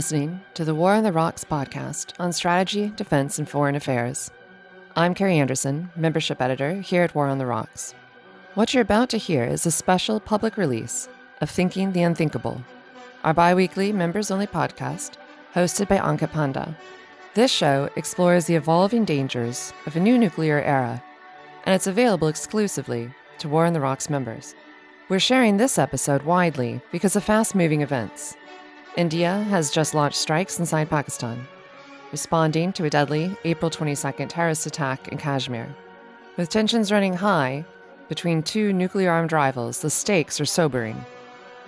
listening to the War on the Rocks podcast on strategy, defense, and foreign affairs. I'm Carrie Anderson, membership editor here at War on the Rocks. What you're about to hear is a special public release of Thinking the Unthinkable, our bi-weekly members-only podcast hosted by Ankit Panda. This show explores the evolving dangers of a new nuclear era, and it's available exclusively to War on the Rocks members. We're sharing this episode widely because of fast-moving events. India has just launched strikes inside Pakistan, responding to a deadly April 22nd terrorist attack in Kashmir. With tensions running high between two nuclear-armed rivals, the stakes are sobering.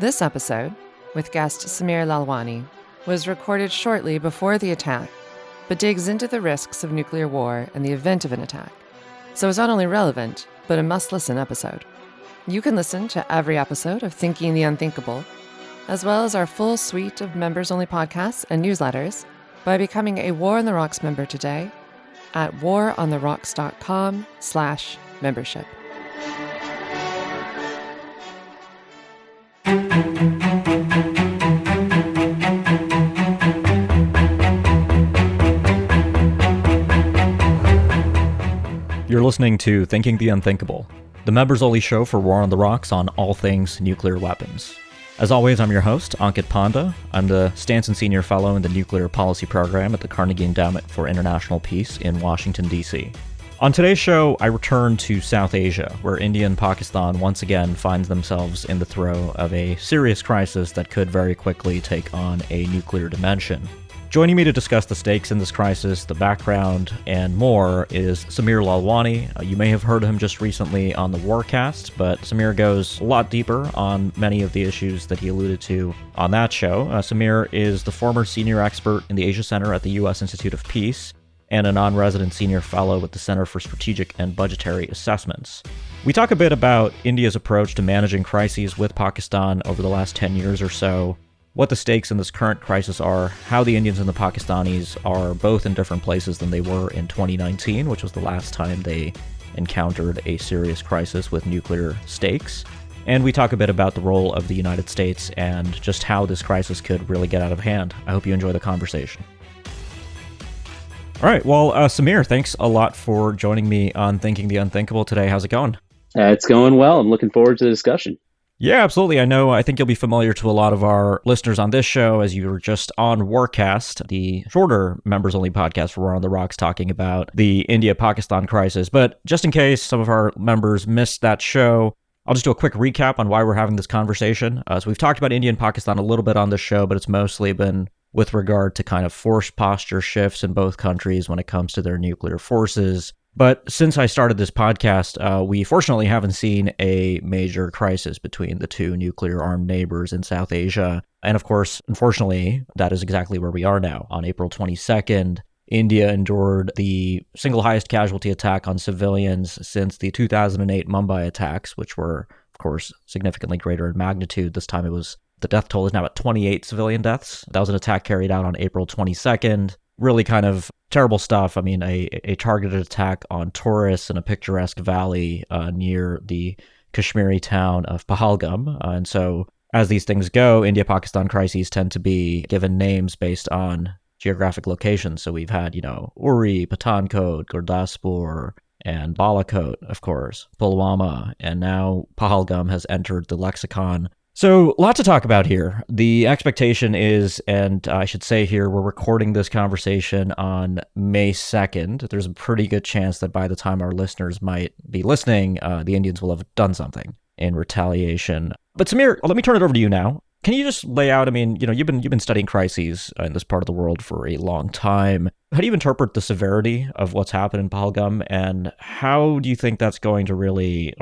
This episode, with guest Sameer Lalwani, was recorded shortly before the attack, but digs into the risks of nuclear war in the event of an attack. So it's not only relevant, but a must-listen episode. You can listen to every episode of Thinking the Unthinkable, as well as our full suite of members-only podcasts and newsletters by becoming a War on the Rocks member today at warontherocks.com/membership. You're listening to Thinking the Unthinkable, the members-only show for War on the Rocks on all things nuclear weapons. As always, I'm your host, Ankit Panda. I'm the Stanson Senior Fellow in the Nuclear Policy Program at the Carnegie Endowment for International Peace in Washington, D.C. On today's show, I return to South Asia, where India and Pakistan once again find themselves in the throes of a serious crisis that could very quickly take on a nuclear dimension. Joining me to discuss the stakes in this crisis, the background, and more is Sameer Lalwani. You may have heard him just recently on the Warcast, but Sameer goes a lot deeper on many of the issues that he alluded to on that show. Sameer is the former senior expert in the Asia Center at the U.S. Institute of Peace and a non-resident senior fellow with the Center for Strategic and Budgetary Assessments. We talk a bit about India's approach to managing crises with Pakistan over the last 10 years or so, what the stakes in this current crisis are, how the Indians and the Pakistanis are both in different places than they were in 2019, which was the last time they encountered a serious crisis with nuclear stakes. And we talk a bit about the role of the United States and just how this crisis could really get out of hand. I hope you enjoy the conversation. All right, well, Sameer, thanks a lot for joining me on Thinking the Unthinkable today. How's it going? It's going well. I'm looking forward to the discussion. Yeah, absolutely. I think you'll be familiar to a lot of our listeners on this show as you were just on Warcast, the shorter members-only podcast for War on the Rocks, talking about the India-Pakistan crisis. But just in case some of our members missed that show, I'll just do a quick recap on why we're having this conversation. So we've talked about India and Pakistan a little bit on this show, but it's mostly been with regard to kind of forced posture shifts in both countries when it comes to their nuclear forces. But since I started this podcast, we fortunately haven't seen a major crisis between the two nuclear-armed neighbors in South Asia. And of course, unfortunately, that is exactly where we are now. On April 22nd, India endured the single highest casualty attack on civilians since the 2008 Mumbai attacks, which were, of course, significantly greater in magnitude. This time the death toll is now at 28 civilian deaths. That was an attack carried out on April 22nd. Really kind of terrible stuff. I mean, a targeted attack on tourists in a picturesque valley near the Kashmiri town of Pahalgam. And so as these things go, India-Pakistan crises tend to be given names based on geographic locations. So we've had, Uri, Pathankot, Gurdaspur, and Balakot, of course, Pulwama, and now Pahalgam has entered the lexicon. So, a lot to talk about here. The expectation is, and I should say here, we're recording this conversation on May 2nd. There's a pretty good chance that by the time our listeners might be listening, the Indians will have done something in retaliation. But Sameer, let me turn it over to you now. Can you just lay out, you've been studying crises in this part of the world for a long time. How do you interpret the severity of what's happened in Pahalgam, and how do you think that's going to really,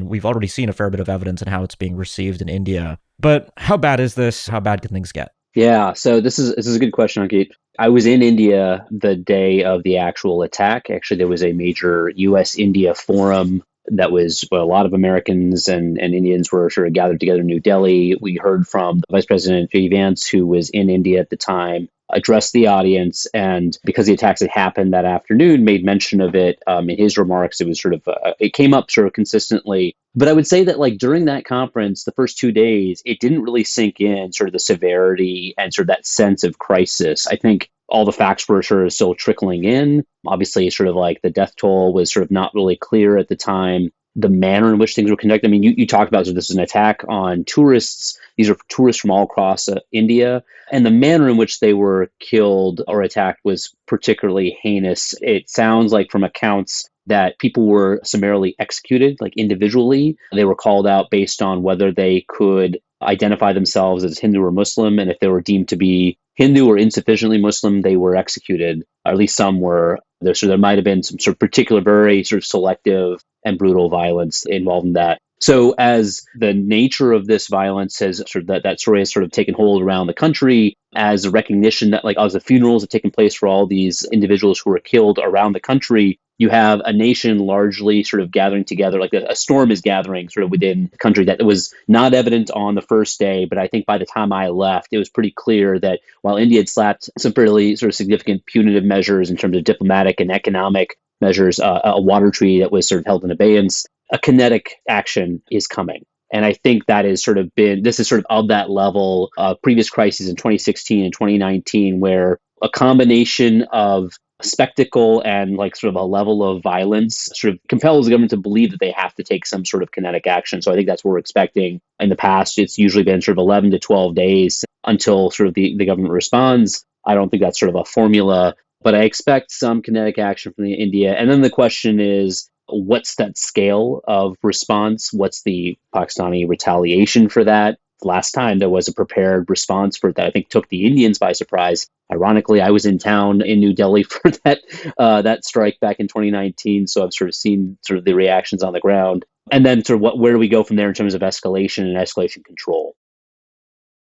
we've already seen a fair bit of evidence in how it's being received in India, but how bad is this? How bad can things get? Yeah, so this is a good question, Ankit. I was in India the day of the actual attack. Actually, there was a major U.S.-India forum that was a lot of Americans and Indians were sort of gathered together in New Delhi. We heard from Vice President J.D. Vance, who was in India at the time. addressed the audience, and because the attacks had happened that afternoon, made mention of it in his remarks. It was sort of it came up sort of consistently. But I would say that like during that conference, the first 2 days, it didn't really sink in sort of the severity and sort of that sense of crisis. I think all the facts were sort of still trickling in. Obviously, sort of like the death toll was sort of not really clear at the time. The manner in which things were conducted. I mean, you talked about, so this is an attack on tourists. These are tourists from all across India. And the manner in which they were killed or attacked was particularly heinous. It sounds like from accounts that people were summarily executed, like individually. They were called out based on whether they could identify themselves as Hindu or Muslim. And if they were deemed to be Hindu or insufficiently Muslim, they were executed, or at least some were. So there might have been some sort of particular, very sort of selective and brutal violence involved in that. So as the nature of this violence has sort of that story has sort of taken hold around the country, as a recognition that like as the funerals have taken place for all these individuals who were killed around the country, you have a nation largely sort of gathering together, like a storm is gathering sort of within the country. That was not evident on the first day, but I think by the time I left, it was pretty clear that while India had slapped some fairly sort of significant punitive measures in terms of diplomatic and economic measures, a water treaty that was sort of held in abeyance, a kinetic action is coming. And I think that is sort of this is sort of that level of previous crises in 2016 and 2019, where a combination of spectacle and like sort of a level of violence sort of compels the government to believe that they have to take some sort of kinetic action. So I think that's what we're expecting. In the past, it's usually been sort of 11 to 12 days until sort of the government responds. I don't think that's sort of a formula, but I expect some kinetic action from India. And then the question is, what's that scale of response? What's the Pakistani retaliation for that? Last time there was a prepared response for that I think took the Indians by surprise. Ironically, I was in town in New Delhi for that strike back in 2019, so I've sort of seen sort of the reactions on the ground. And then sort of where do we go from there in terms of escalation and escalation control?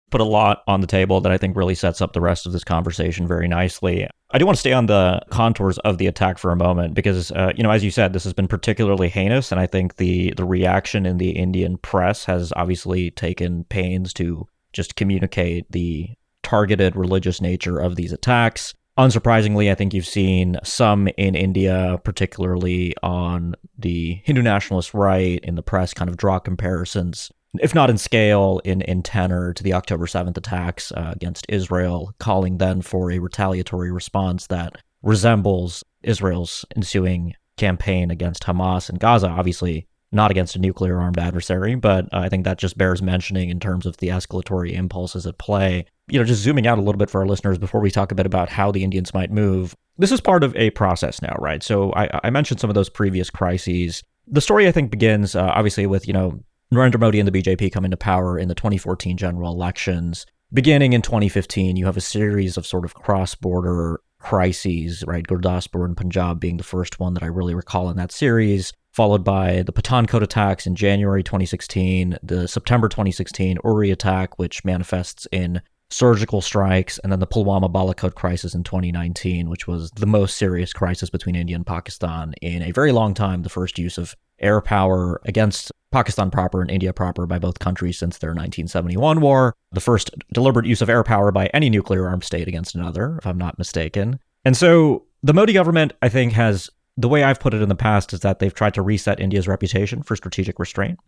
Put a lot on the table that I think really sets up the rest of this conversation very nicely. I do want to stay on the contours of the attack for a moment because, as you said, this has been particularly heinous, and I think the reaction in the Indian press has obviously taken pains to just communicate the targeted religious nature of these attacks. Unsurprisingly, I think you've seen some in India, particularly on the Hindu nationalist right, in the press kind of draw comparisons, if not in scale, in tenor, to the October 7th attacks against Israel, calling then for a retaliatory response that resembles Israel's ensuing campaign against Hamas in Gaza, obviously not against a nuclear-armed adversary, but I think that just bears mentioning in terms of the escalatory impulses at play. Just zooming out a little bit for our listeners before we talk a bit about how the Indians might move. This is part of a process now, right? So I mentioned some of those previous crises. The story, I think, begins, obviously, with, Narendra Modi and the BJP coming to power in the 2014 general elections. Beginning in 2015, you have a series of sort of cross-border crises, right? Gurdaspur and Punjab being the first one that I really recall in that series, followed by the Pathankot attacks in January 2016, the September 2016 Uri attack, which manifests in surgical strikes, and then the Pulwama Balakot crisis in 2019, which was the most serious crisis between India and Pakistan in a very long time, the first use of air power against Pakistan proper and India proper by both countries since their 1971 war, the first deliberate use of air power by any nuclear-armed state against another, if I'm not mistaken. And so the Modi government, I think, the way I've put it in the past is that they've tried to reset India's reputation for strategic restraint,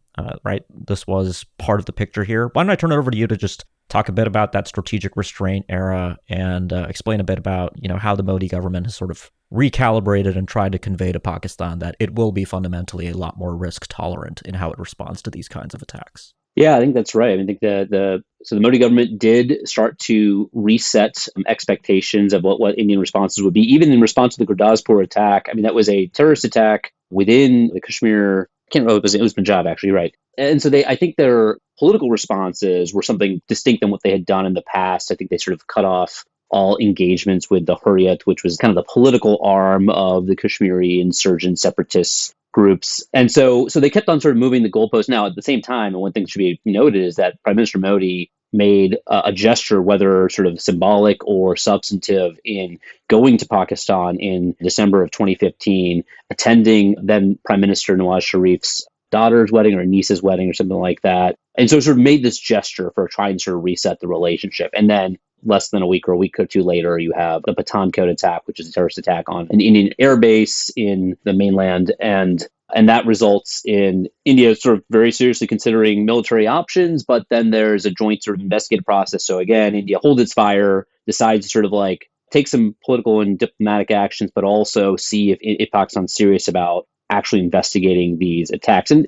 right? This was part of the picture here. Why don't I turn it over to you to just talk a bit about that strategic restraint era and explain a bit about, how the Modi government has sort of recalibrated and tried to convey to Pakistan that it will be fundamentally a lot more risk tolerant in how it responds to these kinds of attacks. Yeah, I think that's right. I think the Modi government did start to reset expectations of what Indian responses would be, even in response to the Gurdaspur attack. I mean, that was a terrorist attack within the Kashmir. I can't remember, it was Punjab, actually, right? And so I think their political responses were something distinct than what they had done in the past. I think they sort of cut off all engagements with the Hurriyat, which was kind of the political arm of the Kashmiri insurgent separatist groups. And so they kept on sort of moving the goalposts. Now, at the same time, and one thing should be noted is that Prime Minister Modi made a gesture, whether sort of symbolic or substantive, in going to Pakistan in December of 2015, attending then Prime Minister Nawaz Sharif's daughter's wedding or niece's wedding or something like that. And so sort of made this gesture for trying to sort of reset the relationship. And then less than a week or a week or two later, you have the Pathankot attack, which is a terrorist attack on an Indian air base in the mainland. And that results in India sort of very seriously considering military options, but then there's a joint sort of investigative process. So again, India holds its fire, decides to sort of like take some political and diplomatic actions, but also see if Pakistan's serious about actually investigating these attacks. And,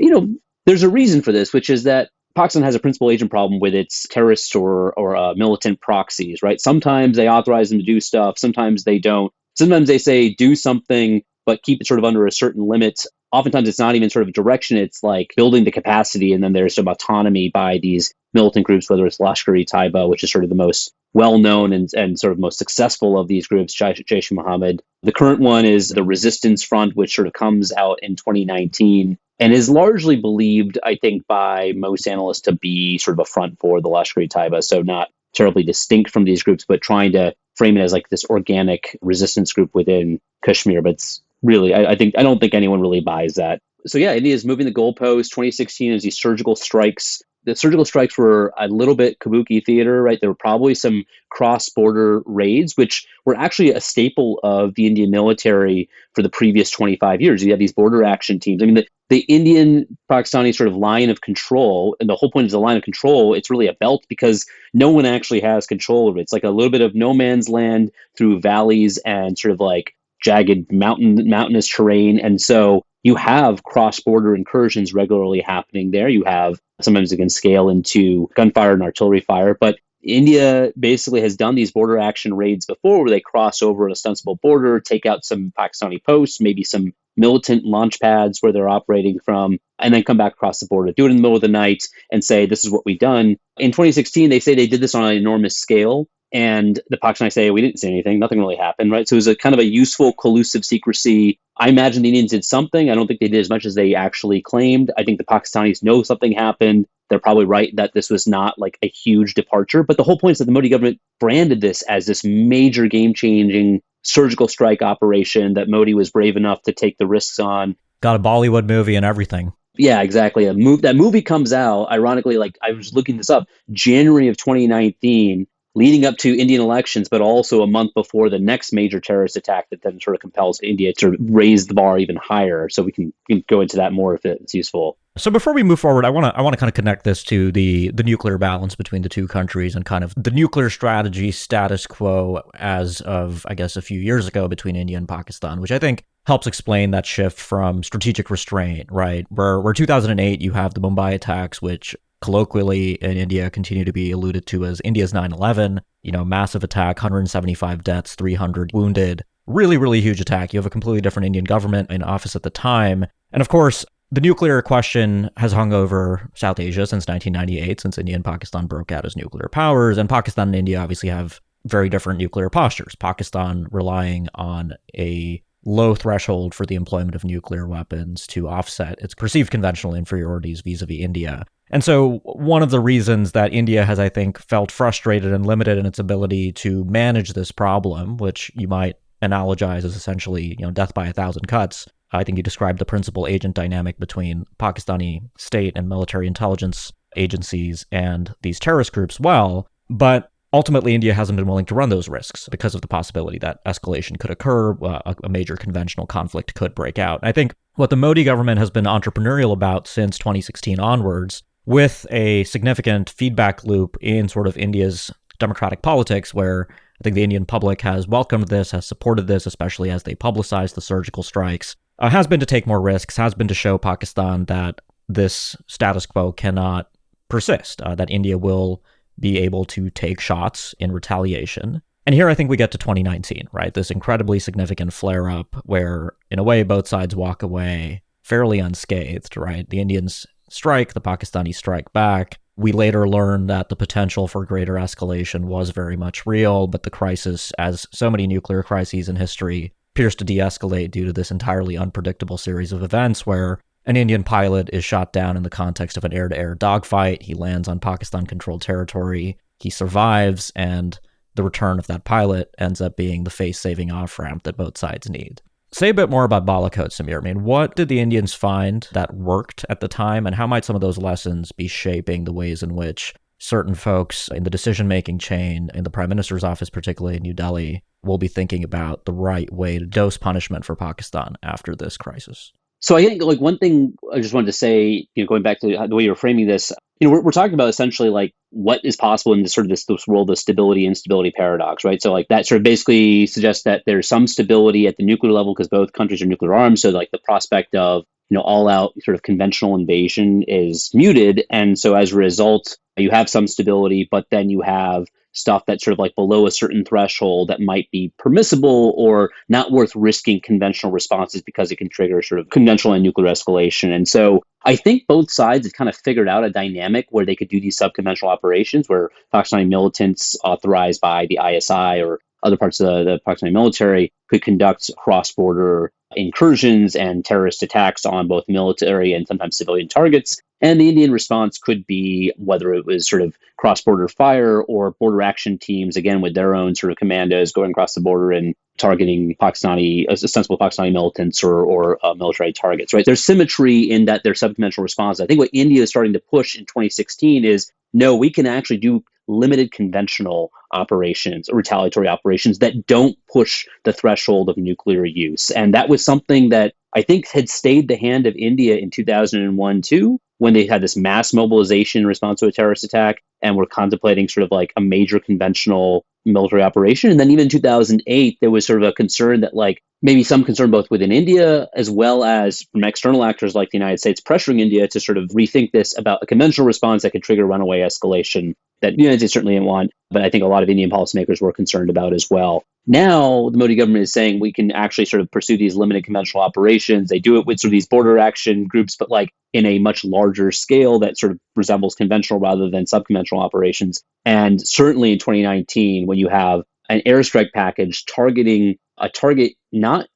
there's a reason for this, which is that Pakistan has a principal agent problem with its terrorists or militant proxies, right? Sometimes they authorize them to do stuff. Sometimes they don't. Sometimes they say do something, but keep it sort of under a certain limit. Oftentimes it's not even sort of direction. It's like building the capacity. And then there's some autonomy by these militant groups, whether it's Lashkar-e-Taiba, which is sort of the most well-known and sort of most successful of these groups, Jaish-e-Mohammed. The current one is the Resistance Front, which sort of comes out in 2019 and is largely believed, I think, by most analysts to be sort of a front for the Lashkar-e-Taiba. So not terribly distinct from these groups, but trying to frame it as like this organic resistance group within Kashmir. But it's really, I don't think anyone really buys that. So yeah, India is moving the goalpost. 2016 is these surgical strikes. The surgical strikes were a little bit kabuki theater, right? There were probably some cross-border raids, which were actually a staple of the Indian military for the previous 25 years. You have these border action teams. I mean, the Indian-Pakistani sort of line of control, and the whole point is the line of control, it's really a belt because no one actually has control of it. It's like a little bit of no man's land through valleys and sort of like jagged mountainous terrain. And so you have cross-border incursions regularly happening there. You have sometimes it can scale into gunfire and artillery fire. But India basically has done these border action raids before where they cross over an ostensible border, take out some Pakistani posts, maybe some militant launch pads where they're operating from, and then come back across the border, do it in the middle of the night and say, this is what we've done. In 2016, they say they did this on an enormous scale. And the Pakistanis say, we didn't say anything. Nothing really happened, right? So it was a kind of a useful, collusive secrecy. I imagine the Indians did something. I don't think they did as much as they actually claimed. I think the Pakistanis know something happened. They're probably right that this was not like a huge departure. But the whole point is that the Modi government branded this as this major game-changing surgical strike operation that Modi was brave enough to take the risks on. Got a Bollywood movie and everything. Yeah, exactly. That movie comes out, ironically, like I was looking this up, January of 2019, leading up to Indian elections, but also a month before the next major terrorist attack that then sort of compels India to raise the bar even higher. So we can go into that more if it's useful. So before we move forward, I want to kind of connect this to the nuclear balance between the two countries and kind of the nuclear strategy status quo as of, I guess, a few years ago between India and Pakistan, which I think helps explain that shift from strategic restraint, right? Where 2008, you have the Mumbai attacks, which colloquially in India continue to be alluded to as India's 9/11, massive attack, 175 deaths, 300 wounded, really, really huge attack. You have a completely different Indian government in office at the time. And of course, the nuclear question has hung over South Asia since 1998, since India and Pakistan broke out as nuclear powers. And Pakistan and India obviously have very different nuclear postures. Pakistan relying on a low threshold for the employment of nuclear weapons to offset its perceived conventional inferiorities vis-a-vis India. And so one of the reasons that India has, I think, felt frustrated and limited in its ability to manage this problem, which you might analogize as essentially, death by a thousand cuts. I think you described the principal agent dynamic between Pakistani state and military intelligence agencies and these terrorist groups well, but ultimately India hasn't been willing to run those risks because of the possibility that escalation could occur, a major conventional conflict could break out. And I think what the Modi government has been entrepreneurial about since 2016 onwards, with a significant feedback loop in sort of India's democratic politics, where I think the Indian public has welcomed this, has supported this, especially as they publicize the surgical strikes, has been to take more risks, has been to show Pakistan that this status quo cannot persist, that India will be able to take shots in retaliation. And here I think we get to 2019, right? This incredibly significant flare-up where, in a way, both sides walk away fairly unscathed, right? The Indians strike, the Pakistanis strike back. We later learned that the potential for greater escalation was very much real, but the crisis, as so many nuclear crises in history, appears to de-escalate due to this entirely unpredictable series of events where an Indian pilot is shot down in the context of an air-to-air dogfight. He lands on Pakistan-controlled territory. He survives, and the return of that pilot ends up being the face-saving off-ramp that both sides need. Say a bit more about Balakot, Sameer. I mean, what did the Indians find that worked at the time, and how might some of those lessons be shaping the ways in which certain folks in the decision-making chain, in the prime minister's office, particularly in New Delhi, will be thinking about the right way to dose punishment for Pakistan after this crisis? So I think like one thing I just wanted to say, going back to the way you're framing this, we're talking about essentially like what is possible in this sort of this world of stability and instability paradox, right? So like that sort of basically suggests that there's some stability at the nuclear level because both countries are nuclear armed. So like the prospect of all out sort of conventional invasion is muted. And so as a result, you have some stability, but then you have stuff that's sort of like below a certain threshold that might be permissible or not worth risking conventional responses because it can trigger sort of conventional and nuclear escalation. And so I think both sides have kind of figured out a dynamic where they could do these subconventional operations where Pakistani militants authorized by the ISI or other parts of the Pakistani military could conduct cross-border incursions and terrorist attacks on both military and sometimes civilian targets. And the Indian response could be whether it was sort of cross-border fire or border action teams, again, with their own sort of commandos going across the border and targeting ostensible Pakistani militants or military targets, right? There's symmetry in that their subconventional response. I think what India is starting to push in 2016 is, no, we can actually do limited conventional operations or retaliatory operations that don't push the threshold of nuclear use. And that was something that I think had stayed the hand of India in 2001 too, when they had this mass mobilization in response to a terrorist attack and were contemplating sort of like a major conventional military operation. And then even in 2008, there was sort of a concern that like maybe some concern both within India as well as from external actors like the United States pressuring India to sort of rethink this about a conventional response that could trigger runaway escalation that the United States certainly didn't want, but I think a lot of Indian policymakers were concerned about as well. Now, the Modi government is saying we can actually sort of pursue these limited conventional operations. They do it with sort of these border action groups, but like in a much larger scale that sort of resembles conventional rather than subconventional operations. And certainly in 2019, when you have an airstrike package targeting a target not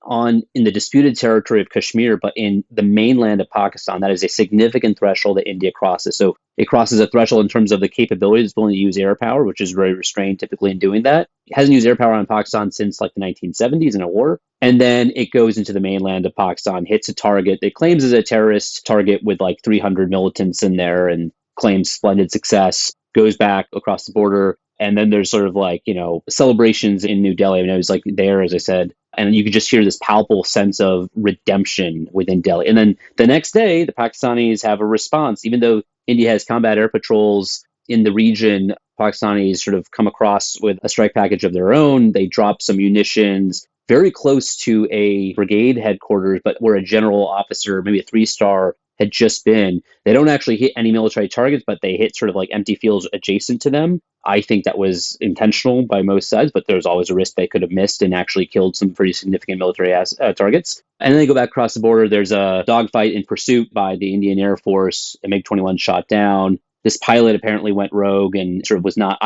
in the disputed territory of Kashmir, but in the mainland of Pakistan, that is a significant threshold that India crosses. So it crosses a threshold in terms of the capability it's willing to use air power, which is very restrained typically in doing that. It hasn't used air power on Pakistan since like the 1970s in a war. And then it goes into the mainland of Pakistan, hits a target that claims is a terrorist target with like 300 militants in there and claims splendid success, goes back across the border. And then there's sort of like, celebrations in New Delhi. I mean, I was like there, as I said, and you could just hear this palpable sense of redemption within Delhi. And then the next day, the Pakistanis have a response. Even though India has combat air patrols in the region, Pakistanis sort of come across with a strike package of their own. They drop some munitions very close to a brigade headquarters, but where a general officer, maybe a 3-star, had just been. They don't actually hit any military targets, but they hit sort of like empty fields adjacent to them. I think that was intentional by most sides, but there's always a risk they could have missed and actually killed some pretty significant military targets. And then they go back across the border. There's a dogfight in pursuit by the Indian Air Force. A MiG-21 shot down. This pilot apparently went rogue and sort of was not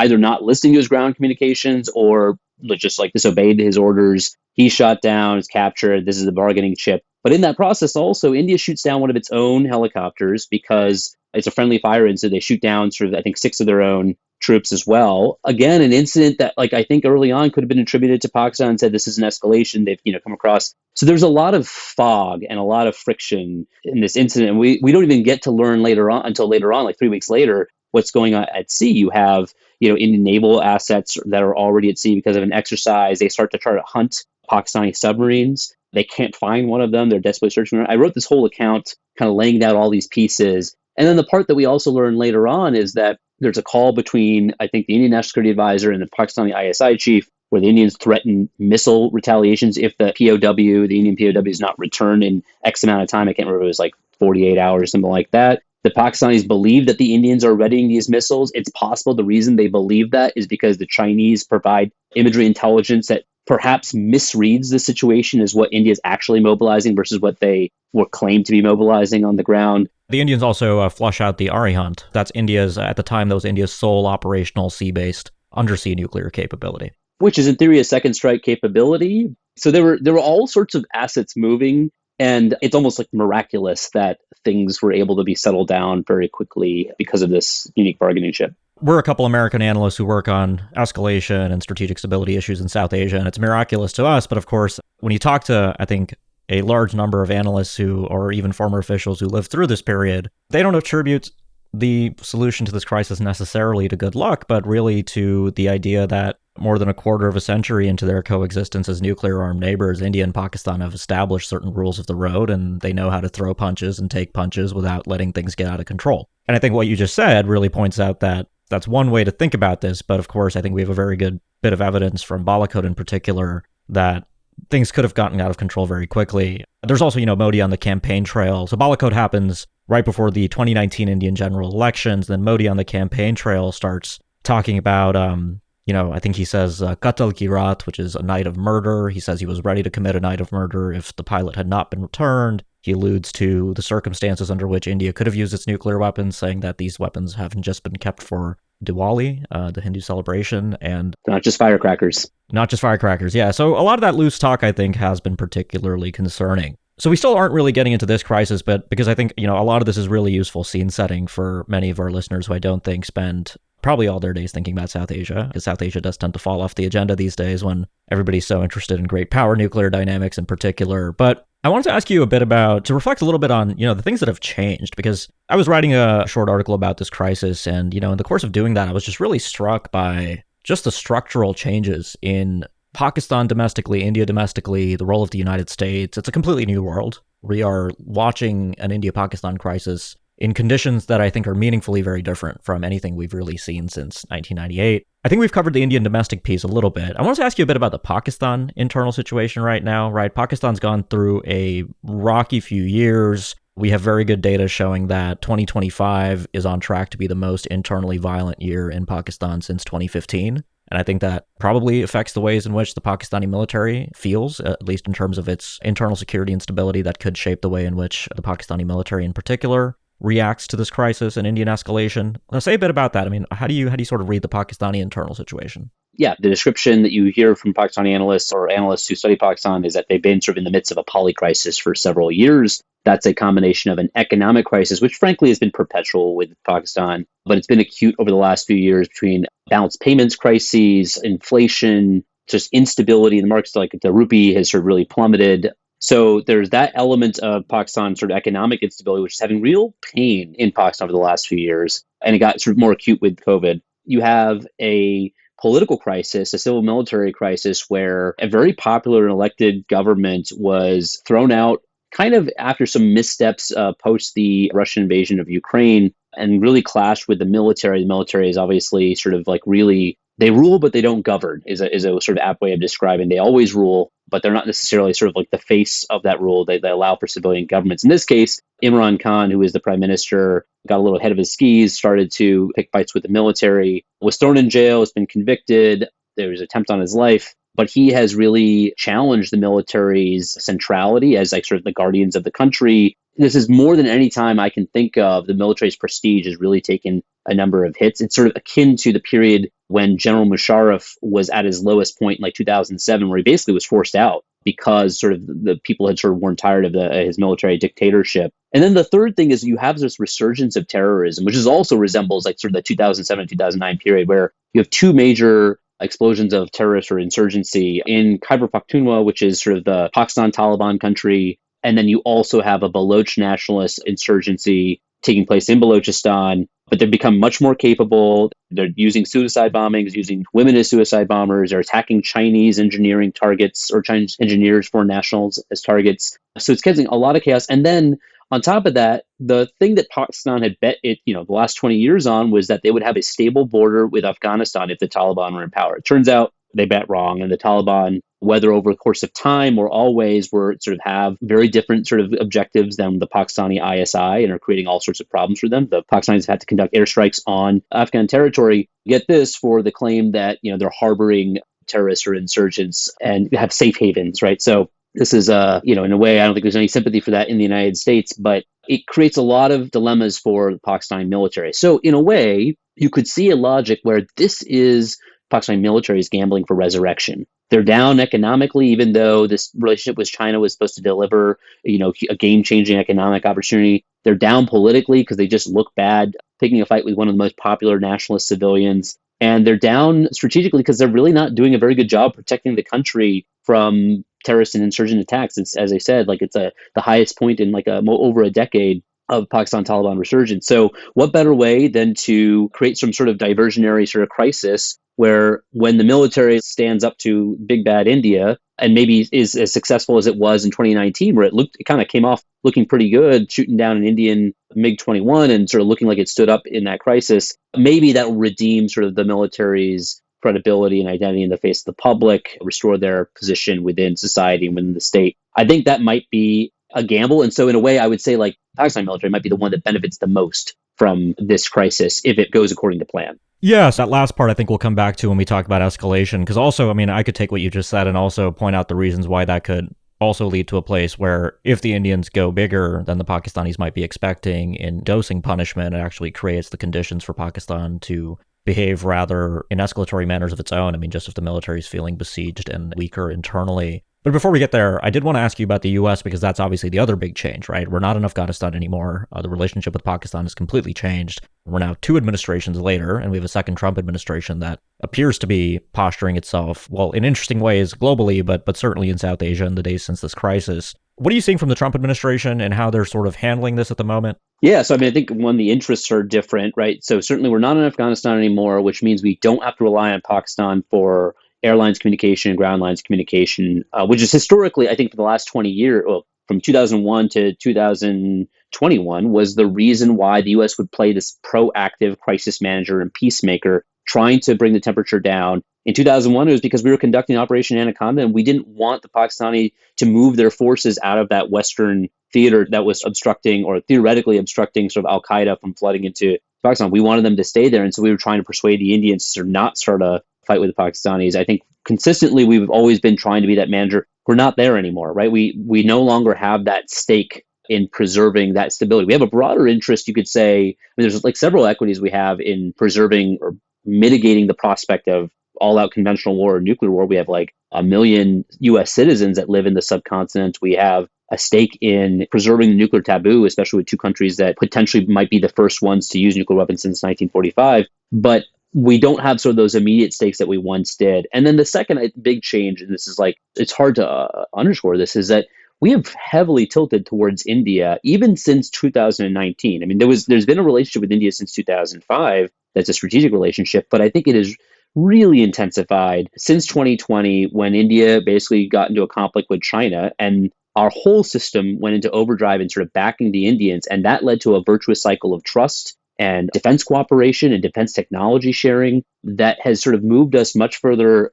listening to his ground communications or just like disobeyed his orders. He's shot down, is captured. This is the bargaining chip. But in that process, also, India shoots down one of its own helicopters because it's a friendly fire incident. They shoot down sort of, I think, 6 of their own troops as well. Again, an incident that, like, I think early on could have been attributed to Pakistan and said this is an escalation. They've, come across. So there's a lot of fog and a lot of friction in this incident. And we don't even get to learn until later on, like 3 weeks later, what's going on at sea. You have, Indian naval assets that are already at sea because of an exercise. They start to try to hunt Pakistani submarines. They can't find one of them. They're desperately searching. I wrote this whole account kind of laying out all these pieces. And then the part that we also learn later on is that there's a call between, I think, the Indian National Security Advisor and the Pakistani ISI chief, where the Indians threaten missile retaliations if the Indian POW is not returned in X amount of time. I can't remember, it was like 48 hours, something like that. The Pakistanis believe that the Indians are readying these missiles. It's possible the reason they believe that is because the Chinese provide imagery intelligence that perhaps misreads the situation as what India is actually mobilizing versus what they were claimed to be mobilizing on the ground. The Indians also flush out the Arihant. That's at the time, that was India's sole operational sea-based undersea nuclear capability. Which is in theory a second strike capability. So there were all sorts of assets moving, and it's almost like miraculous that things were able to be settled down very quickly because of this unique bargaining chip. We're a couple American analysts who work on escalation and strategic stability issues in South Asia, and it's miraculous to us. But of course, when you talk to, I think, a large number of analysts or even former officials who lived through this period, they don't attribute the solution to this crisis necessarily to good luck, but really to the idea that more than a quarter of a century into their coexistence as nuclear-armed neighbors, India and Pakistan have established certain rules of the road, and they know how to throw punches and take punches without letting things get out of control. And I think what you just said really points out that that's one way to think about this, but of course, I think we have a very good bit of evidence from Balakot in particular that things could have gotten out of control very quickly. There's also, Modi on the campaign trail. So Balakot happens right before the 2019 Indian general elections. Then Modi on the campaign trail starts talking about, I think he says Qatal ki Raat, which is a night of murder. He says he was ready to commit a night of murder if the pilot had not been returned. He alludes to the circumstances under which India could have used its nuclear weapons, saying that these weapons haven't just been kept for Diwali, the Hindu celebration, and not just firecrackers. Not just firecrackers, yeah. So a lot of that loose talk, I think, has been particularly concerning. So we still aren't really getting into this crisis, but because I think, a lot of this is really useful scene setting for many of our listeners who I don't think spend probably all their days thinking about South Asia, because South Asia does tend to fall off the agenda these days when everybody's so interested in great power nuclear dynamics in particular. But I wanted to ask you a bit to reflect a little bit on, the things that have changed, because I was writing a short article about this crisis, and, in the course of doing that, I was just really struck by just the structural changes in Pakistan domestically, India domestically, the role of the United States. It's a completely new world. We are watching an India-Pakistan crisis in conditions that I think are meaningfully very different from anything we've really seen since 1998. I think we've covered the Indian domestic piece a little bit. I want to ask you a bit about the Pakistan internal situation right now, right? Pakistan's gone through a rocky few years. We have very good data showing that 2025 is on track to be the most internally violent year in Pakistan since 2015. And I think that probably affects the ways in which the Pakistani military feels, at least in terms of its internal security and stability. That could shape the way in which the Pakistani military in particular reacts to this crisis and Indian escalation. Now, say a bit about that. I mean, how do you sort of read the Pakistani internal situation? Yeah, the description that you hear from Pakistani analysts or analysts who study Pakistan is that they've been sort of in the midst of a poly crisis for several years. That's a combination of an economic crisis, which frankly has been perpetual with Pakistan, but it's been acute over the last few years between balance payments crises, inflation, just instability in the markets. Like the rupee has sort of really plummeted. So there's that element of Pakistan sort of economic instability, which is having real pain in Pakistan over the last few years. And it got sort of more acute with COVID. You have a political crisis, a civil military crisis, where a very popular and elected government was thrown out kind of after some missteps post the Russian invasion of Ukraine and really clashed with the military. The military is obviously sort of like really, they rule, but they don't govern is a sort of apt way of describing. They always rule, but they're not necessarily sort of like the face of that rule. They allow for civilian governments. In this case, Imran Khan, who is the prime minister, got a little ahead of his skis, started to pick fights with the military, was thrown in jail, has been convicted. There was an attempt on his life. But he has really challenged the military's centrality as like sort of the guardians of the country. This is more than any time I can think of. The military's prestige has really taken a number of hits. It's sort of akin to the period when General Musharraf was at his lowest point in like 2007, where he basically was forced out because sort of the people had sort of worn tired of his military dictatorship. And then the third thing is you have this resurgence of terrorism, which is also resembles like sort of the 2007 and 2009 period, where you have two major explosions of terrorist or insurgency in Khyber Pakhtunkhwa, which is sort of the Pakistan Taliban country. And then you also have a Baloch nationalist insurgency taking place in Balochistan, but they've become much more capable. They're using suicide bombings, using women as suicide bombers. They're attacking Chinese engineering targets or Chinese engineers, foreign nationals as targets. So it's causing a lot of chaos. And then on top of that, the thing that Pakistan had bet it, the last 20 years on was that they would have a stable border with Afghanistan if the Taliban were in power. It turns out they bet wrong, and the Taliban, whether over the course of time or always, were sort of have very different sort of objectives than the Pakistani ISI and are creating all sorts of problems for them. The Pakistanis have had to conduct airstrikes on Afghan territory. Get this, for the claim that they're harboring terrorists or insurgents and have safe havens, right? So this is, in a way, I don't think there's any sympathy for that in the United States, but it creates a lot of dilemmas for the Pakistani military. So in a way, you could see a logic where this is Pakistani military is gambling for resurrection. They're down economically, even though this relationship with China was supposed to deliver, a game-changing economic opportunity. They're down politically because they just look bad, picking a fight with one of the most popular nationalist civilians. And they're down strategically because they're really not doing a very good job protecting the country from terrorist and insurgent attacks. It's, as I said, like it's the highest point in like over a decade. of Pakistan Taliban resurgence. So what better way than to create some sort of diversionary sort of crisis where when the military stands up to big bad India and maybe is as successful as it was in 2019, where it kind of came off looking pretty good, shooting down an Indian MiG-21 and sort of looking like it stood up in that crisis, maybe that will redeem sort of the military's credibility and identity in the face of the public, restore their position within society and within the state. I think that might be a gamble. And so in a way, I would say like Pakistan military might be the one that benefits the most from this crisis if it goes according to plan. Yes, that last part I think we'll come back to when we talk about escalation, because also, I mean, I could take what you just said and also point out the reasons why that could also lead to a place where if the Indians go bigger than the Pakistanis might be expecting in dosing punishment, it actually creates the conditions for Pakistan to behave rather in escalatory manners of its own. I mean, just if the military is feeling besieged and weaker internally. But before we get there, I did want to ask you about the U.S. because that's obviously the other big change, right? We're not in Afghanistan anymore. The relationship with Pakistan has completely changed. We're now 2 administrations later, and we have a second Trump administration that appears to be posturing itself, well, in interesting ways globally, but certainly in South Asia in the days since this crisis. What are you seeing from the Trump administration and how they're sort of handling this at the moment? Yeah, so I mean, I think the interests are different, right? So certainly we're not in Afghanistan anymore, which means we don't have to rely on Pakistan for airlines communication and ground lines communication, which is historically, I think, for the last 20 years, well, from 2001 to 2021, was the reason why the U.S. would play this proactive crisis manager and peacemaker, trying to bring the temperature down. In 2001, it was because we were conducting Operation Anaconda, and we didn't want the Pakistani to move their forces out of that Western theater that was obstructing or theoretically obstructing sort of al-Qaeda from flooding into Pakistan. We wanted them to stay there. And so we were trying to persuade the Indians to sort of not start a fight with the Pakistanis. I think consistently we've always been trying to be that manager. We're not there anymore, right? We no longer have that stake in preserving that stability. We have a broader interest, you could say. I mean, there's like several equities we have in preserving or mitigating the prospect of all-out conventional war or nuclear war. We have like 1 million U.S. citizens that live in the subcontinent. We have a stake in preserving the nuclear taboo, especially with 2 countries that potentially might be the first ones to use nuclear weapons since 1945. But we don't have sort of those immediate stakes that we once did. And then the second big change, and this is like, it's hard to underscore this, is that we have heavily tilted towards India even since 2019. I mean, there's been a relationship with India since 2005 that's a strategic relationship, but I think it is really intensified since 2020 when India basically got into a conflict with China, and our whole system went into overdrive in sort of backing the Indians, and that led to a virtuous cycle of trust and defense cooperation and defense technology sharing that has sort of moved us much further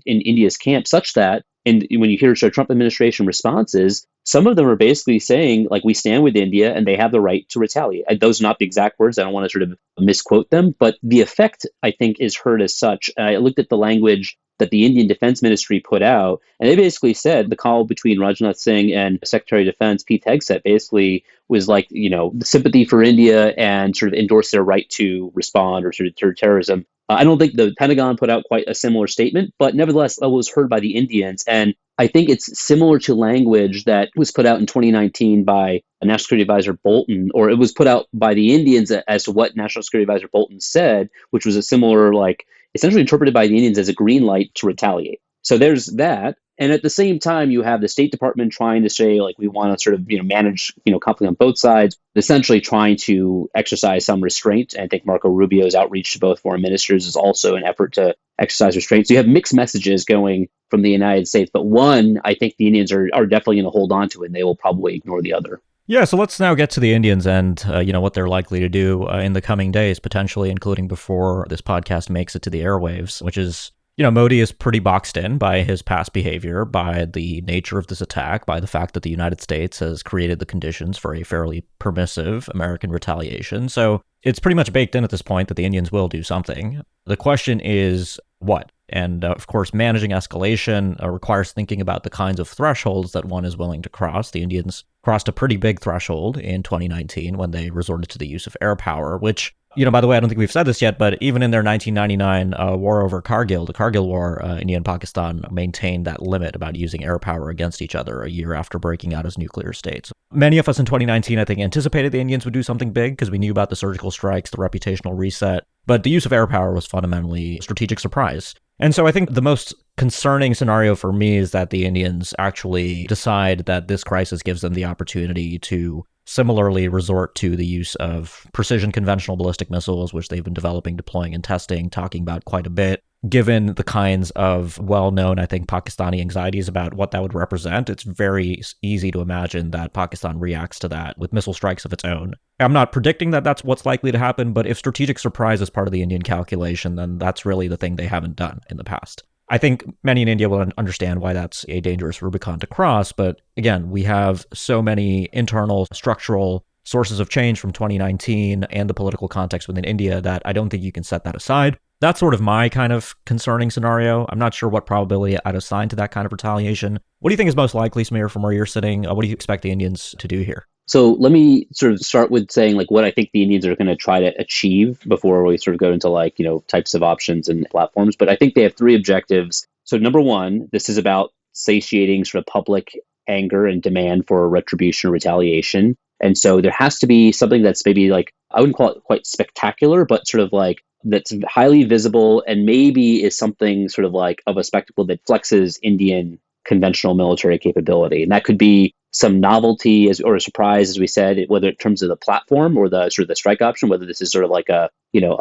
in India's camp, such that, and when you hear the Trump administration responses, some of them are basically saying, like, we stand with India and they have the right to retaliate. Those are not the exact words. I don't want to sort of misquote them, but the effect, I think, is heard as such. I looked at the language that the Indian Defense Ministry put out, and they basically said the call between Rajnath Singh and Secretary of Defense Pete Hegseth basically was like, the sympathy for India and sort of endorse their right to respond or sort of deter terrorism. I don't think the Pentagon put out quite a similar statement, but nevertheless, it was heard by the Indians. And I think it's similar to language that was put out in 2019 by National Security Advisor Bolton, or it was put out by the Indians as to what National Security Advisor Bolton said, which was a similar, like, essentially interpreted by the Indians as a green light to retaliate. So there's that. And at the same time, you have the State Department trying to say, like, we want to sort of, manage, conflict on both sides, essentially trying to exercise some restraint. And I think Marco Rubio's outreach to both foreign ministers is also an effort to exercise restraint. So you have mixed messages going from the United States. But one, I think the Indians are definitely going to hold on to, and they will probably ignore the other. Yeah, so let's now get to the Indians and, what they're likely to do in the coming days, potentially, including before this podcast makes it to the airwaves, which is, Modi is pretty boxed in by his past behavior, by the nature of this attack, by the fact that the United States has created the conditions for a fairly permissive American retaliation. So it's pretty much baked in at this point that the Indians will do something. The question is what? And of course, managing escalation requires thinking about the kinds of thresholds that one is willing to cross. The Indians crossed a pretty big threshold in 2019 when they resorted to the use of air power, which, by the way, I don't think we've said this yet, but even in their 1999 war over Kargil, the Kargil War, India and Pakistan maintained that limit about using air power against each other a year after breaking out as nuclear states. Many of us in 2019, I think, anticipated the Indians would do something big because we knew about the surgical strikes, the reputational reset, but the use of air power was fundamentally a strategic surprise. And so I think the most concerning scenario for me is that the Indians actually decide that this crisis gives them the opportunity to similarly resort to the use of precision conventional ballistic missiles, which they've been developing, deploying, and testing, talking about quite a bit. Given the kinds of well-known, I think, Pakistani anxieties about what that would represent, it's very easy to imagine that Pakistan reacts to that with missile strikes of its own. I'm not predicting that that's what's likely to happen, but if strategic surprise is part of the Indian calculation, then that's really the thing they haven't done in the past. I think many in India will understand why that's a dangerous Rubicon to cross, but again, we have so many internal structural sources of change from 2019 and the political context within India that I don't think you can set that aside. That's sort of my kind of concerning scenario. I'm not sure what probability I'd assign to that kind of retaliation. What do you think is most likely, Sameer, from where you're sitting? What do you expect the Indians to do here? So let me sort of start with saying like what I think the Indians are going to try to achieve before we sort of go into like, types of options and platforms. But I think they have three objectives. So number one, this is about satiating sort of public anger and demand for retribution or retaliation. And so there has to be something that's maybe like, I wouldn't call it quite spectacular, but sort of like that's highly visible and maybe is something sort of like of a spectacle that flexes Indian conventional military capability. And that could be some novelty or a surprise, as we said, whether in terms of the platform or the sort of the strike option, whether this is sort of like a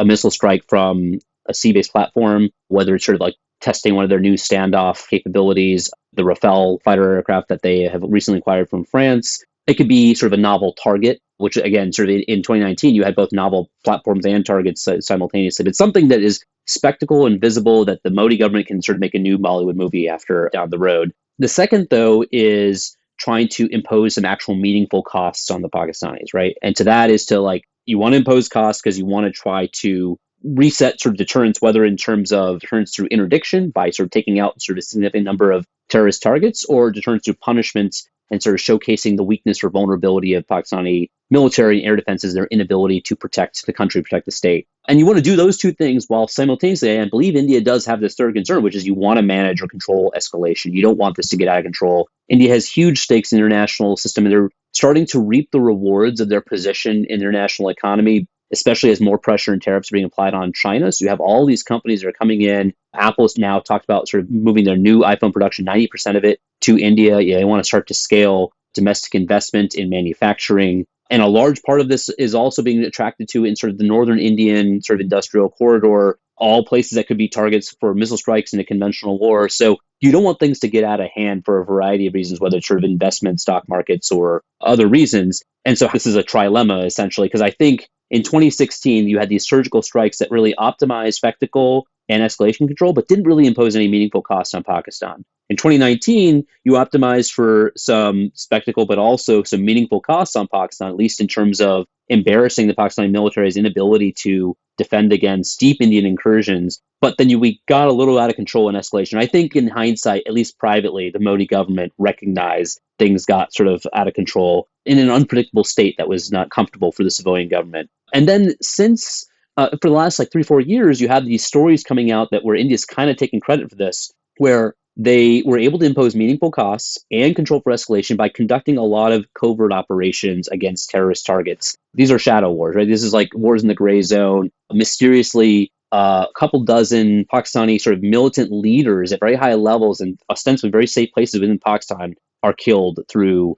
missile strike from a sea-based platform, whether it's sort of like testing one of their new standoff capabilities, the Rafale fighter aircraft that they have recently acquired from France. It could be sort of a novel target, which again, sort of in 2019, you had both novel platforms and targets simultaneously. But something that is spectacle and visible that the Modi government can sort of make a new Bollywood movie after down the road. The second, though, is trying to impose some actual meaningful costs on the Pakistanis, right? And to that is to like, you want to impose costs because you want to try to reset sort of deterrence, whether in terms of deterrence through interdiction by sort of taking out sort of a significant number of terrorist targets, or deterrence through punishments and sort of showcasing the weakness or vulnerability of Pakistani military and air defenses, their inability to protect the country, protect the state. And you want to do those two things while simultaneously, I believe India does have this third concern, which is you want to manage or control escalation. You don't want this to get out of control. India has huge stakes in the international system, and they're starting to reap the rewards of their position in the international economy, especially as more pressure and tariffs are being applied on China. So you have all these companies that are coming in. Apple's now talked about sort of moving their new iPhone production, 90% of it, to India. They want to start to scale domestic investment in manufacturing. And a large part of this is also being attracted to in sort of the northern Indian sort of industrial corridor, all places that could be targets for missile strikes in a conventional war. So you don't want things to get out of hand for a variety of reasons, whether it's sort of investment, stock markets, or other reasons. And so this is a trilemma, essentially, because I think in 2016, you had these surgical strikes that really optimized spectacle and escalation control, but didn't really impose any meaningful costs on Pakistan. In 2019, you optimized for some spectacle, but also some meaningful costs on Pakistan, at least in terms of embarrassing the Pakistani military's inability to defend against deep Indian incursions. But then we got a little out of control in escalation. I think in hindsight, at least privately, the Modi government recognized things got sort of out of control in an unpredictable state that was not comfortable for the civilian government. And then since for the last like 3-4 years, you have these stories coming out that where India's kind of taking credit for this, where they were able to impose meaningful costs and control for escalation by conducting a lot of covert operations against terrorist targets. These are shadow wars, right? This is like wars in the gray zone. Mysteriously, a couple dozen Pakistani sort of militant leaders at very high levels and ostensibly very safe places within Pakistan are killed through,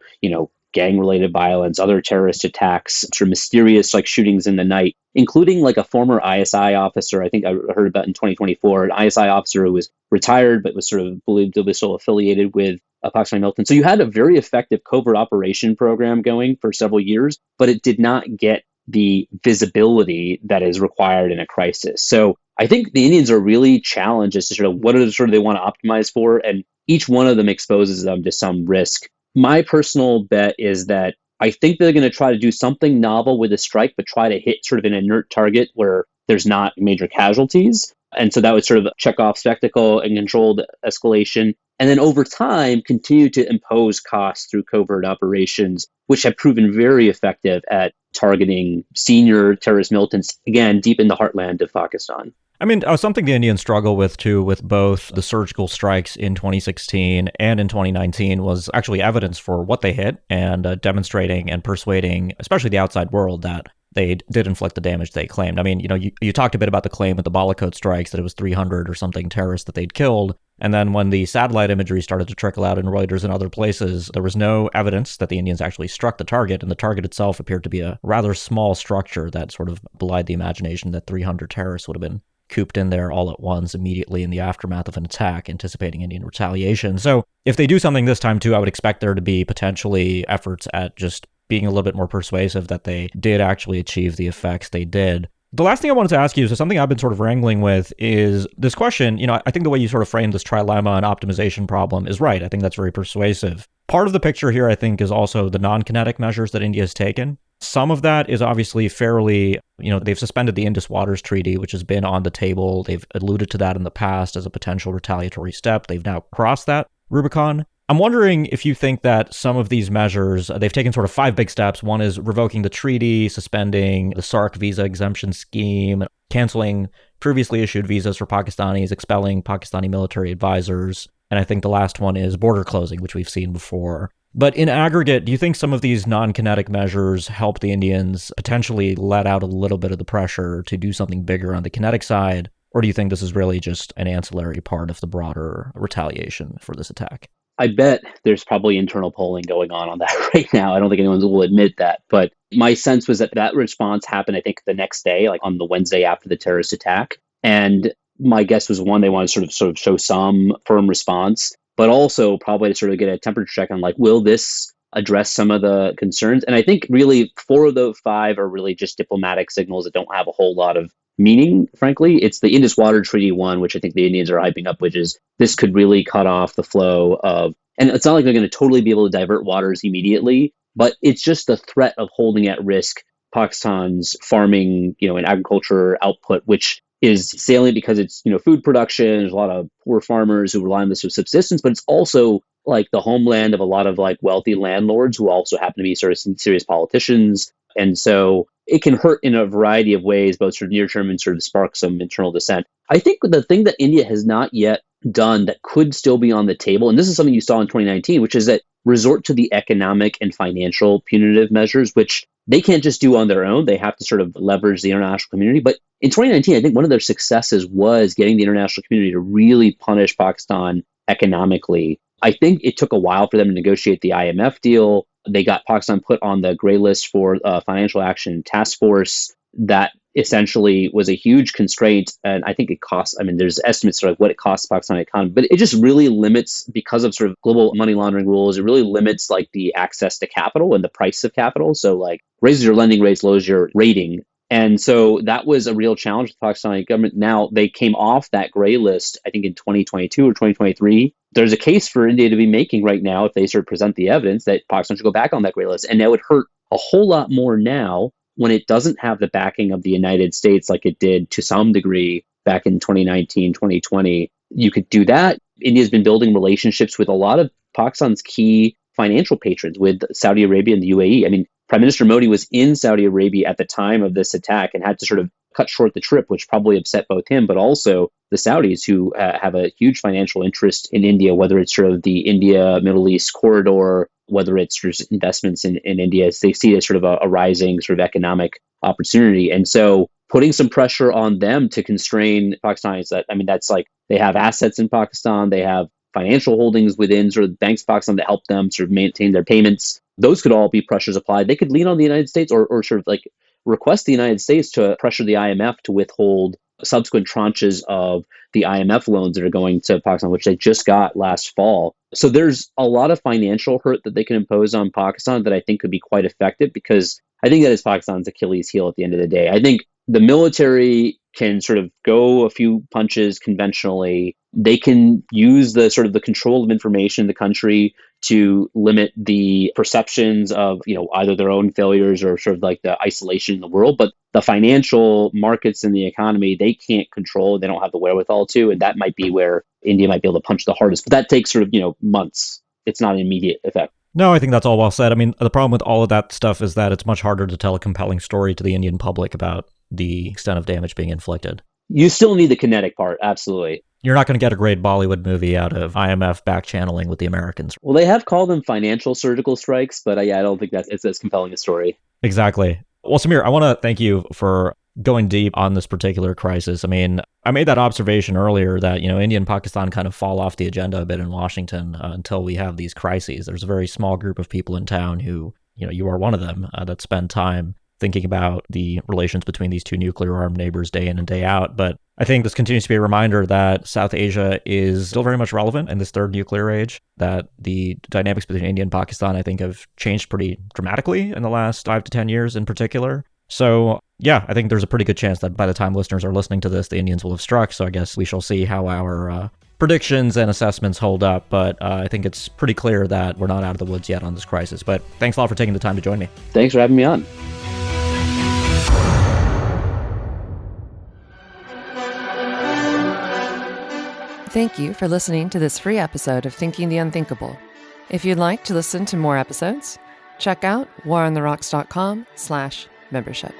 gang-related violence, other terrorist attacks, sort of mysterious like shootings in the night, including like a former ISI officer. I think I heard about in 2024, an ISI officer who was retired but was sort of believed to be still affiliated with a Pakistani militant. So you had a very effective covert operation program going for several years, but it did not get the visibility that is required in a crisis. So I think the Indians are really challenged as to sort of what are the sort of they want to optimize for, and each one of them exposes them to some risk. My personal bet is that I think they're going to try to do something novel with a strike, but try to hit sort of an inert target where there's not major casualties. And so that would sort of check off spectacle and controlled escalation. And then over time, continue to impose costs through covert operations, which have proven very effective at targeting senior terrorist militants, again, deep in the heartland of Pakistan. I mean, something the Indians struggle with, too, with both the surgical strikes in 2016 and in 2019 was actually evidence for what they hit and demonstrating and persuading, especially the outside world, that they did inflict the damage they claimed. I mean, you talked a bit about the claim with the Balakot strikes that it was 300 or something terrorists that they'd killed. And then when the satellite imagery started to trickle out in Reuters and other places, there was no evidence that the Indians actually struck the target, and the target itself appeared to be a rather small structure that sort of belied the imagination that 300 terrorists would have been cooped in there all at once immediately in the aftermath of an attack, anticipating Indian retaliation. So if they do something this time too, I would expect there to be potentially efforts at just being a little bit more persuasive that they did actually achieve the effects they did. The last thing I wanted to ask you is something I've been sort of wrangling with is this question. I think the way you sort of framed this trilemma and optimization problem is right. I think that's very persuasive. Part of the picture here, I think, is also the non-kinetic measures that India has taken. Some of that is obviously fairly, they've suspended the Indus Waters Treaty, which has been on the table. They've alluded to that in the past as a potential retaliatory step. They've now crossed that Rubicon. I'm wondering if you think that some of these measures, they've taken sort of 5 big steps. One is revoking the treaty, suspending the SARC visa exemption scheme, canceling previously issued visas for Pakistanis, expelling Pakistani military advisors. And I think the last one is border closing, which we've seen before. But in aggregate, do you think some of these non-kinetic measures help the Indians potentially let out a little bit of the pressure to do something bigger on the kinetic side? Or do you think this is really just an ancillary part of the broader retaliation for this attack? I bet there's probably internal polling going on that right now. I don't think anyone will admit that. But my sense was that response happened, I think, the next day, like on the Wednesday after the terrorist attack. And my guess was, one, they want to sort of show some firm response, but also probably to sort of get a temperature check on, like, will this address some of the concerns? And I think really 4 of the 5 are really just diplomatic signals that don't have a whole lot of meaning, frankly. It's the Indus Water Treaty one, which I think the Indians are hyping up, which is this could really cut off the flow of, and it's not like they're going to totally be able to divert waters immediately, but it's just the threat of holding at risk Pakistan's farming, and agriculture output, which is salient because it's, food production. There's a lot of poor farmers who rely on this for subsistence, but it's also like the homeland of a lot of like wealthy landlords who also happen to be sort of some serious politicians. And so it can hurt in a variety of ways, both sort of near term and sort of spark some internal dissent. I think the thing that India has not yet done that could still be on the table, and this is something you saw in 2019, which is that resort to the economic and financial punitive measures, which they can't just do on their own. They have to sort of leverage the international community. But in 2019, I think one of their successes was getting the international community to really punish Pakistan economically. I think it took a while for them to negotiate the IMF deal. They got Pakistan put on the gray list for Financial Action Task Force. That essentially was a huge constraint. And I think it costs, there's estimates sort of what it costs Pakistan economy, but it just really limits, because of sort of global money laundering rules, it really limits like the access to capital and the price of capital. So like raises your lending rates, lowers your rating. And so that was a real challenge for the Pakistani government. Now they came off that gray list, I think in 2022 or 2023. There's a case for India to be making right now, if they sort of present the evidence, that Pakistan should go back on that gray list. And that would hurt a whole lot more now when it doesn't have the backing of the United States like it did to some degree back in 2019, 2020. You could do that. India's been building relationships with a lot of Pakistan's key financial patrons, with Saudi Arabia and the UAE. Prime Minister Modi was in Saudi Arabia at the time of this attack and had to sort of cut short the trip, which probably upset both him, but also the Saudis, who have a huge financial interest in India, whether it's sort of the India-Middle East corridor, whether it's just investments in India. They see it as sort of a rising sort of economic opportunity. And so putting some pressure on them to constrain Pakistanis, that's like, they have assets in Pakistan, they have financial holdings within sort of banks in Pakistan that help them sort of maintain their payments. Those could all be pressures applied. They could lean on the United States or sort of like request the United States to pressure the IMF to withhold subsequent tranches of the IMF loans that are going to Pakistan, which they just got last fall. So there's a lot of financial hurt that they can impose on Pakistan that I think could be quite effective, because I think that is Pakistan's Achilles heel at the end of the day. I think the military can sort of go a few punches conventionally. They can use the sort of the control of information in the country to limit the perceptions of, either their own failures or sort of like the isolation in the world. But the financial markets and the economy, they can't control. They don't have the wherewithal to. And that might be where India might be able to punch the hardest. But that takes sort of, months. It's not an immediate effect. No, I think that's all well said. The problem with all of that stuff is that it's much harder to tell a compelling story to the Indian public about the extent of damage being inflicted. You still need the kinetic part, absolutely. You're not going to get a great Bollywood movie out of IMF back-channeling with the Americans. Well, they have called them financial surgical strikes, but I don't think it's as compelling a story. Exactly. Well, Sameer, I want to thank you for going deep on this particular crisis. I mean, I made that observation earlier that, India and Pakistan kind of fall off the agenda a bit in Washington until we have these crises. There's a very small group of people in town who, you are one of them, that spend time thinking about the relations between these two nuclear-armed neighbors day in and day out. But I think this continues to be a reminder that South Asia is still very much relevant in this third nuclear age, that the dynamics between India and Pakistan, I think, have changed pretty dramatically in the last 5 to 10 years in particular. So, yeah, I think there's a pretty good chance that by the time listeners are listening to this, the Indians will have struck. So I guess we shall see how our predictions and assessments hold up. But I think it's pretty clear that we're not out of the woods yet on this crisis. But thanks a lot for taking the time to join me. Thanks for having me on. Thank you for listening to this free episode of Thinking the Unthinkable. If you'd like to listen to more episodes, check out warontherocks.com/membership.